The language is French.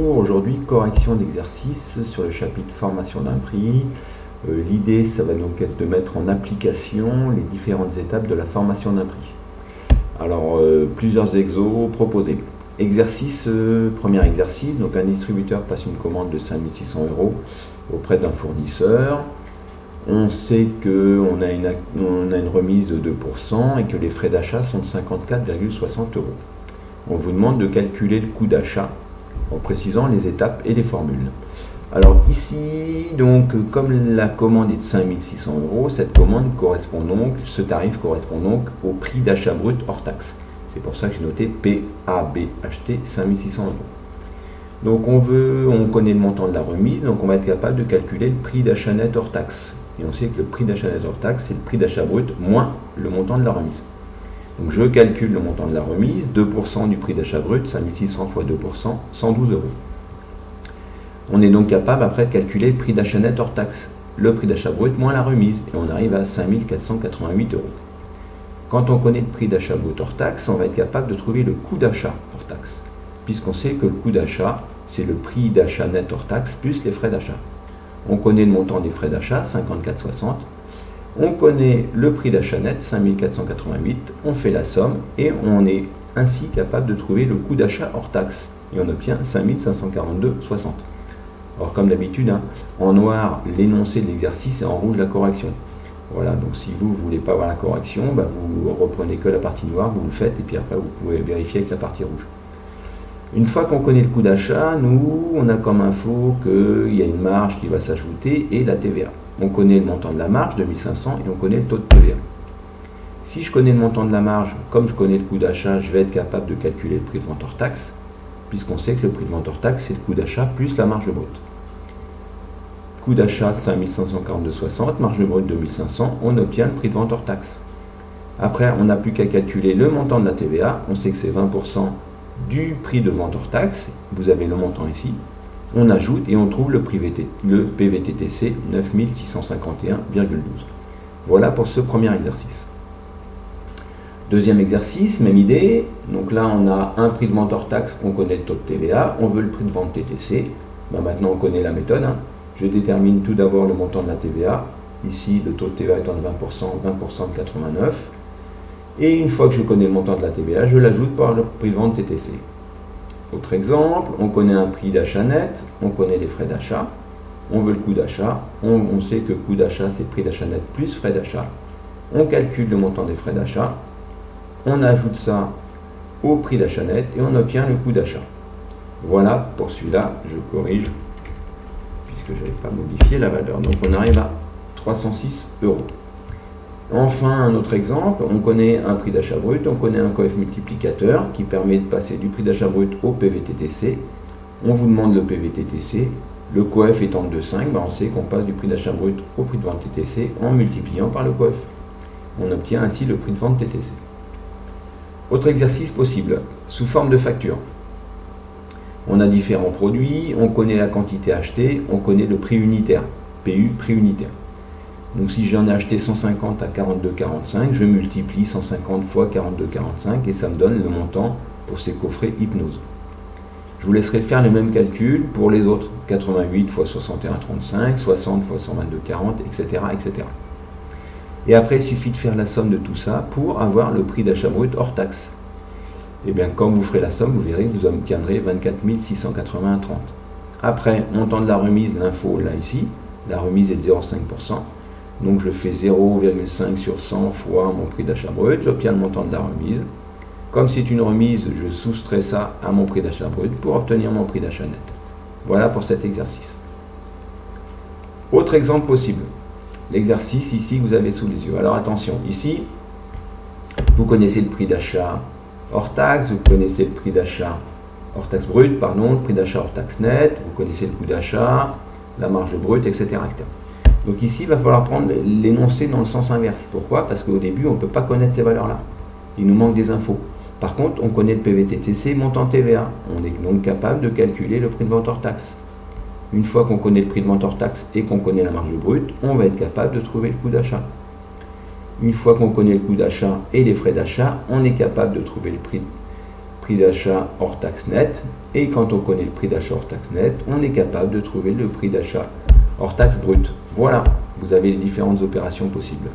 Bonjour, aujourd'hui correction d'exercice sur le chapitre formation d'un prix. L'idée, ça va donc être de mettre en application les différentes étapes de la formation d'un prix. Alors, plusieurs exos proposés. Exercice, premier exercice, donc un distributeur passe une commande de 5 600 € auprès d'un fournisseur. On sait qu'on a une remise de 2% et que les frais d'achat sont de 54,60 €. On vous demande de calculer le coût d'achat en précisant les étapes et les formules. Alors ici, donc, comme la commande est de 5 600 €, cette commande correspond donc, ce tarif correspond donc au prix d'achat brut hors taxe. C'est pour ça que j'ai noté PABHT 5 600 €. Donc on connaît le montant de la remise, donc on va être capable de calculer le prix d'achat net hors taxe. Et on sait que le prix d'achat net hors taxe, c'est le prix d'achat brut moins le montant de la remise. Donc je calcule le montant de la remise, 2% du prix d'achat brut, 5 600 fois 2%, 112 €. On est donc capable après de calculer le prix d'achat net hors taxe, le prix d'achat brut moins la remise, et on arrive à 5 488 €. Quand on connaît le prix d'achat brut hors taxe, on va être capable de trouver le coût d'achat hors taxe, puisqu'on sait que le coût d'achat, c'est le prix d'achat net hors taxe plus les frais d'achat. On connaît le montant des frais d'achat, 54,60 €. On connaît le prix d'achat net, 5 488, on fait la somme et on est ainsi capable de trouver le coût d'achat hors taxe. Et on obtient 5 542,60 €. Alors comme d'habitude, en noir l'énoncé de l'exercice et en rouge la correction. Voilà, donc si vous ne voulez pas avoir la correction, vous reprenez que la partie noire, vous le faites et puis après vous pouvez vérifier avec la partie rouge. Une fois qu'on connaît le coût d'achat, nous, on a comme info qu'il y a une marge qui va s'ajouter et la TVA. On connaît le montant de la marge, 2500, et on connaît le taux de TVA. Si je connais le montant de la marge, comme je connais le coût d'achat, je vais être capable de calculer le prix de vente hors taxe, puisqu'on sait que le prix de vente hors taxe, c'est le coût d'achat plus la marge brute. Coût d'achat 5 542,60, marge brute 2500, on obtient le prix de vente hors taxe. Après, on n'a plus qu'à calculer le montant de la TVA, on sait que c'est 20% du prix de vente hors taxe, vous avez le montant ici. On ajoute et on trouve le PVTTC 9651,12. Voilà pour ce premier exercice. Deuxième exercice, même idée. Donc là, on a un prix de vente hors taxe, on connaît le taux de TVA, on veut le prix de vente TTC. Maintenant, on connaît la méthode. Je détermine tout d'abord le montant de la TVA. Ici, le taux de TVA étant de 20%, 20% de 89. Et une fois que je connais le montant de la TVA, je l'ajoute par le prix de vente TTC. Autre exemple, on connaît un prix d'achat net, on connaît les frais d'achat, on veut le coût d'achat, on sait que le coût d'achat c'est le prix d'achat net plus frais d'achat, on calcule le montant des frais d'achat, on ajoute ça au prix d'achat net et on obtient le coût d'achat. Voilà, pour celui-là, je corrige, puisque je n'avais pas modifié la valeur. Donc on arrive à 306 €. Enfin, un autre exemple, on connaît un prix d'achat brut, on connaît un coef multiplicateur qui permet de passer du prix d'achat brut au PVTTC. On vous demande le PVTTC, le coef étant de 2,5, on sait qu'on passe du prix d'achat brut au prix de vente TTC en multipliant par le coef. On obtient ainsi le prix de vente TTC. Autre exercice possible, sous forme de facture. On a différents produits, on connaît la quantité achetée, on connaît le prix unitaire, PU, prix unitaire. Donc si j'en ai acheté 150 à 42,45, je multiplie 150 fois 42,45 et ça me donne le montant pour ces coffrets Hypnose. Je vous laisserai faire le même calcul pour les autres, 88 fois 61,35, 60 fois 122,40, etc., etc. Et après, il suffit de faire la somme de tout ça pour avoir le prix d'achat brut hors taxe. Et bien, quand vous ferez la somme, vous verrez que vous obtiendrez 24 681,30. Après, montant de la remise, l'info là ici, la remise est de 0,5%. Donc je fais 0,5 sur 100 fois mon prix d'achat brut, j'obtiens le montant de la remise. Comme c'est une remise, je soustrais ça à mon prix d'achat brut pour obtenir mon prix d'achat net. Voilà pour cet exercice. Autre exemple possible, l'exercice ici que vous avez sous les yeux. Alors attention, ici, vous connaissez le prix d'achat hors taxe, vous connaissez le prix d'achat hors taxe brut, pardon, le prix d'achat hors taxe net, vous connaissez le coût d'achat, la marge brute, etc., etc. Donc ici, il va falloir prendre l'énoncé dans le sens inverse. Pourquoi? Parce qu'au début, on ne peut pas connaître ces valeurs-là. Il nous manque des infos. Par contre, on connaît le PVTTC, montant TVA. On est donc capable de calculer le prix de vente hors taxe. Une fois qu'on connaît le prix de vente hors taxe et qu'on connaît la marge brute, on va être capable de trouver le coût d'achat. Une fois qu'on connaît le coût d'achat et les frais d'achat, on est capable de trouver le prix prix d'achat hors taxe net. Et quand on connaît le prix d'achat hors taxe net, on est capable de trouver le prix d'achat hors taxe brut. Voilà, vous avez les différentes opérations possibles.